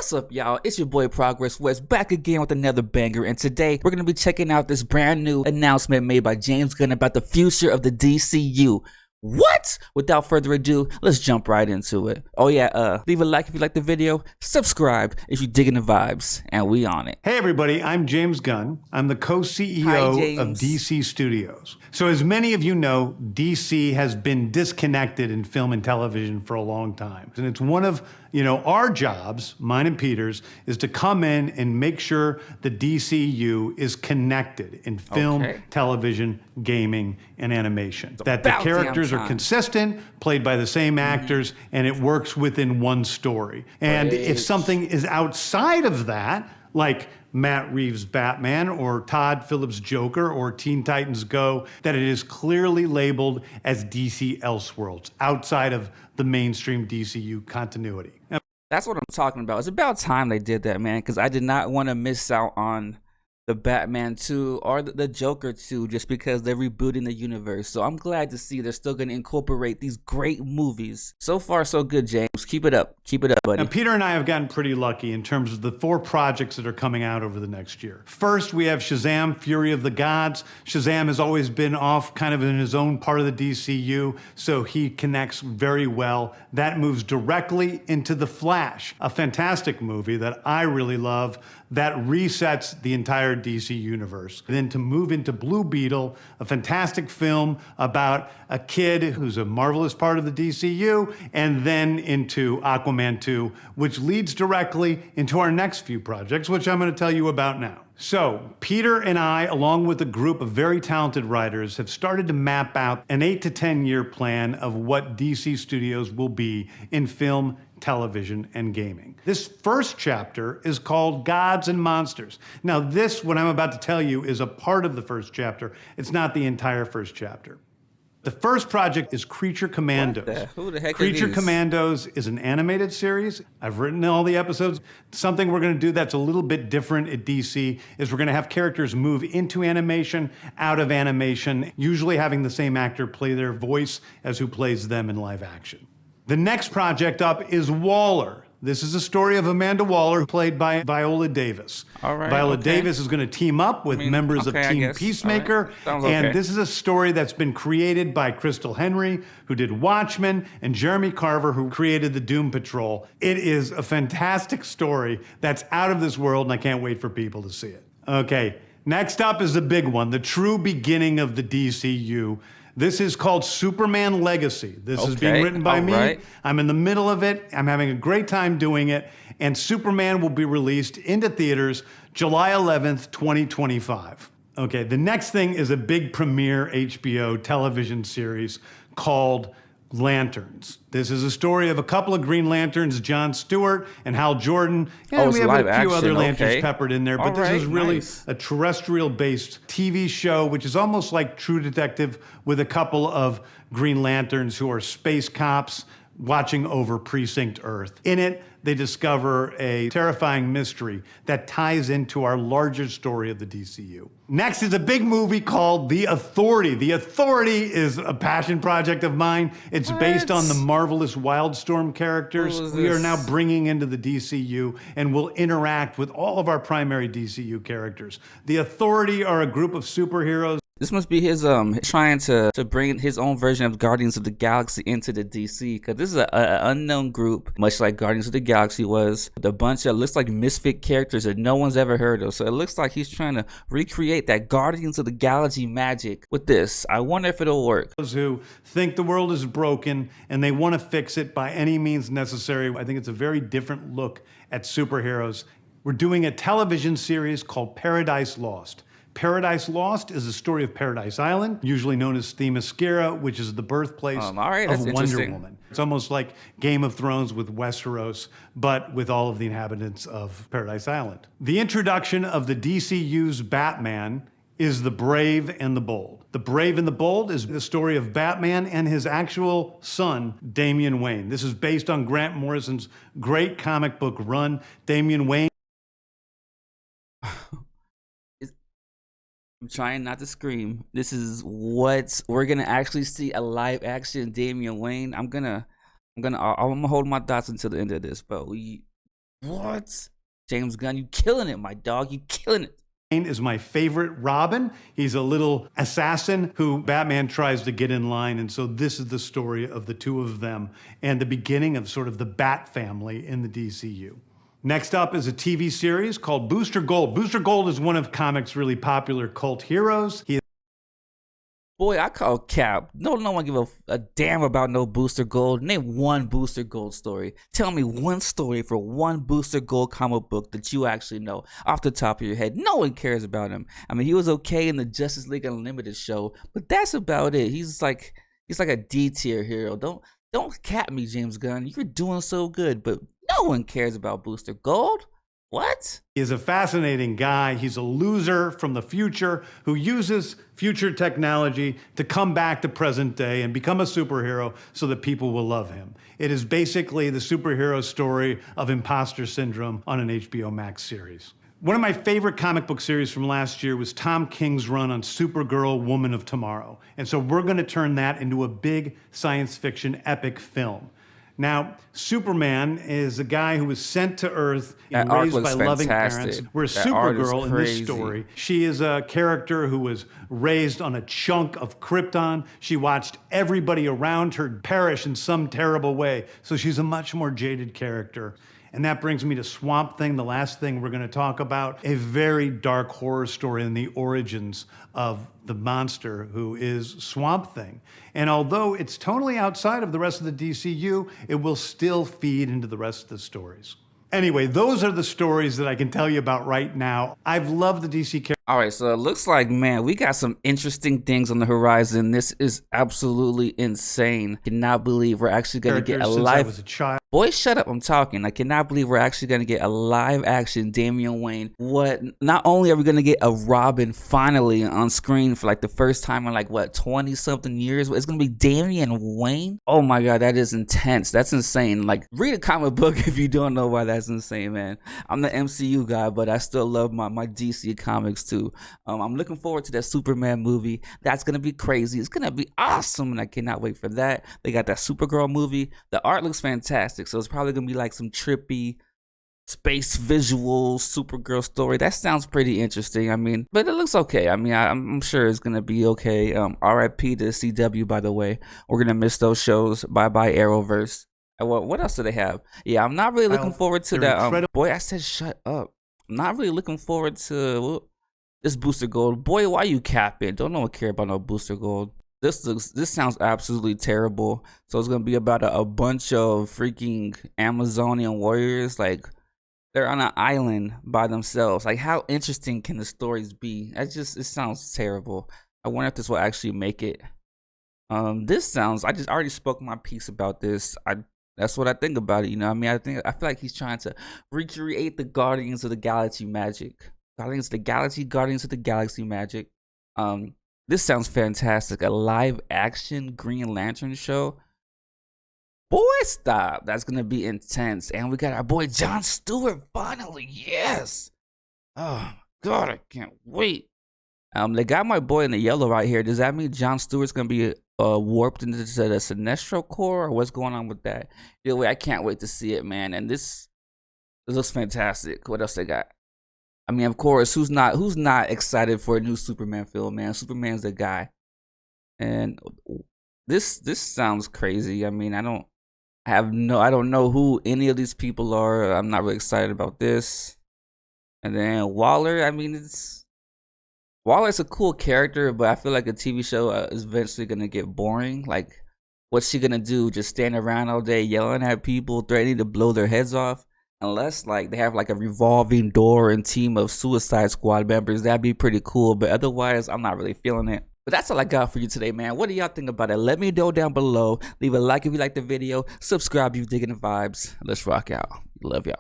What's up, y'all? It's your boy Progress West back again with another banger, and today we're gonna be checking out this brand new announcement made by James Gunn about the future of the DCU. What? Without further ado, let's jump right into it. Oh yeah, leave a like if you like the video, subscribe if you digging the vibes, and we on it. Hey everybody, I'm James Gunn. I'm the Hi, co-CEO of James. DC Studios. So as many of you know, DC has been disconnected in film and television for a long time. And it's one of, our jobs, mine and Peter's, is to come in and make sure the DCU is connected in film, television, gaming, and animation. That the characters are consistent, played by the same actors, and it works within one story. And if something is outside of that, like Matt Reeves' Batman or Todd Phillips' Joker or Teen Titans Go, that it is clearly labeled as DC Elseworlds, outside of the mainstream DCU continuity. That's what I'm talking about. It's about time they did that, man, because I did not want to miss out on the Batman 2 or the Joker 2 just because they're rebooting the universe. So I'm glad to see they're still going to incorporate these great movies. So far, so good, James. Keep it up. Keep it up, buddy. Now, Peter and I have gotten pretty lucky in terms of the 4 projects that are coming out over the next year. First, we have Shazam! Fury of the Gods. Shazam has always been off kind of in his own part of the DCU, so he connects very well. That moves directly into The Flash, a fantastic movie that I really love that resets the entire DC universe. Then to move into Blue Beetle, a fantastic film about a kid who's a marvelous part of the DCU, and then into Aquaman 2, which leads directly into our next few projects, which I'm going to tell you about now. So, Peter and I, along with a group of very talented writers, have started to map out an 8 to 10 year plan of what DC Studios will be in film, television, and gaming. This first chapter is called Gods and Monsters. Now, what I'm about to tell you, is a part of the first chapter. It's not the entire first chapter. The first project is Creature Commandos. Who the heck Creature Commandos is an animated series. I've written all the episodes. Something we're going to do that's a little bit different at DC is we're going to have characters move into animation, out of animation, usually having the same actor play their voice as who plays them in live action. The next project up is Waller. This is a story of Amanda Waller, played by Viola Davis. All right, Viola Davis is going to team up with members of Team Peacemaker. And this is a story that's been created by Crystal Henry, who did Watchmen, and Jeremy Carver, who created the Doom Patrol. It is a fantastic story that's out of this world, and I can't wait for people to see it. Okay, next up is the big one, the true beginning of the DCU. This is called Superman Legacy. This is being written by me. I'm in the middle of it. I'm having a great time doing it. And Superman will be released into theaters July 11th, 2025. Okay, the next thing is a big premiere HBO television series called Lanterns. This is a story of a couple of Green Lanterns, John Stewart and Hal Jordan. And we have a few other Lanterns peppered in there, but this is really a terrestrial-based TV show, which is almost like True Detective, with a couple of Green Lanterns who are space cops watching over Precinct Earth. In it, they discover a terrifying mystery that ties into our larger story of the DCU. Next is a big movie called The Authority. The Authority is a passion project of mine. It's based on the marvelous Wildstorm characters we are now bringing into the DCU and will interact with all of our primary DCU characters. The Authority are a group of superheroes. This must be his trying to bring his own version of Guardians of the Galaxy into the DC, because this is an unknown group, much like Guardians of the Galaxy was, with a bunch of looks like misfit characters that no one's ever heard of. So it looks like he's trying to recreate that Guardians of the Galaxy magic with this. I wonder if it'll work. Those who think the world is broken and they want to fix it by any means necessary. I think it's a very different look at superheroes. We're doing a television series called Paradise Lost. Paradise Lost is the story of Paradise Island, usually known as Themyscira, which is the birthplace of Wonder Woman. It's almost like Game of Thrones with Westeros, but with all of the inhabitants of Paradise Island. The introduction of the DCU's Batman is The Brave and the Bold. The Brave and the Bold is the story of Batman and his actual son, Damian Wayne. This is based on Grant Morrison's great comic book run. Damian Wayne. I'm trying not to scream. This is what we're gonna actually see, a live action Damian Wayne. I'm gonna hold my thoughts until the end of this, but What? James Gunn, you killing it, my dog. You killing it. Is my favorite Robin. He's a little assassin who Batman tries to get in line. And so this is the story of the two of them and the beginning of sort of the Bat family in the DCU. Next up is a TV series called Booster Gold. Booster Gold is one of comics' really popular cult heroes. Boy, I call cap. No one give a damn about no Booster Gold. Name one Booster Gold story. Tell me one story for one Booster Gold comic book that you actually know off the top of your head. No one cares about him. I mean, he was okay in the Justice League Unlimited show, but that's about it. He's like a D tier hero. Don't cap me, James Gunn. You're doing so good, but no one cares about Booster Gold. What? He is a fascinating guy. He's a loser from the future who uses future technology to come back to present day and become a superhero so that people will love him. It is basically the superhero story of imposter syndrome on an HBO Max series. One of my favorite comic book series from last year was Tom King's run on Supergirl, Woman of Tomorrow. And so we're going to turn that into a big science fiction epic film. Now, Superman is a guy who was sent to Earth and raised by loving parents. Whereas Supergirl in this story, she is a character who was raised on a chunk of Krypton. She watched everybody around her perish in some terrible way. So she's a much more jaded character. And that brings me to Swamp Thing, the last thing we're going to talk about, a very dark horror story in the origins of the monster who is Swamp Thing. And although it's totally outside of the rest of the DCU, it will still feed into the rest of the stories. Anyway, those are the stories that I can tell you about right now. I've loved the DC characters. All right, so it looks like, man, we got some interesting things on the horizon. This is absolutely insane. Cannot believe we're actually going to get a live... I was a child. Boy, shut up, I'm talking. I cannot believe we're actually going to get a live action Damian Wayne. What? Not only are we going to get a Robin finally on screen for like the first time in like, what, 20 something years? It's going to be Damian Wayne? Oh my God, that is intense. That's insane. Like, read a comic book if you don't know why that's insane, man. I'm the MCU guy, but I still love my DC comics too. I'm looking forward to that Superman movie. That's gonna be crazy. It's gonna be awesome, and I cannot wait for that. They got that Supergirl movie. The art looks fantastic, so it's probably gonna be like some trippy space visual Supergirl story. That sounds pretty interesting. I mean, but it looks okay. I mean, I'm sure it's gonna be okay. RIP to CW, by the way. We're gonna miss those shows. Bye bye Arrowverse. What else do they have? Yeah, I'm not really looking forward to that. Boy, I said shut up. I'm not really looking forward to this Booster Gold. Boy, why you capping? Don't no one care about no Booster Gold. This sounds absolutely terrible. So it's gonna be about a bunch of freaking Amazonian warriors. Like, they're on an island by themselves. Like, how interesting can the stories be? It sounds terrible. I wonder if this will actually make it. This sounds, I already spoke my piece about this. That's what I think about it. You know what I mean? I feel like he's trying to recreate the Guardians of the Galaxy magic. Guardians of the Galaxy magic. This sounds fantastic. A live action Green Lantern show. Boy, stop. That's gonna be intense. And we got our boy Jon Stewart finally. Yes. Oh God, I can't wait. They got my boy in the yellow right here. Does that mean Jon Stewart's gonna be warped into the Sinestro Corps, or what's going on with that? Either way, I can't wait to see it, man. And this looks fantastic. What else they got? I mean, of course, who's not excited for a new Superman film, man? Superman's the guy. And this sounds crazy. I mean, I don't know who any of these people are. I'm not really excited about this. And then Waller, I mean, Waller's a cool character, but I feel like a TV show is eventually gonna get boring. Like, what's she gonna do? Just stand around all day yelling at people, threatening to blow their heads off? Unless like they have like a revolving door and team of Suicide Squad members, that'd be pretty cool. But otherwise, I'm not really feeling it. But that's all I got for you today, man. What do y'all think about it? Let me know down below. Leave a like if you like the video. Subscribe if you're digging the vibes. Let's rock out. Love y'all.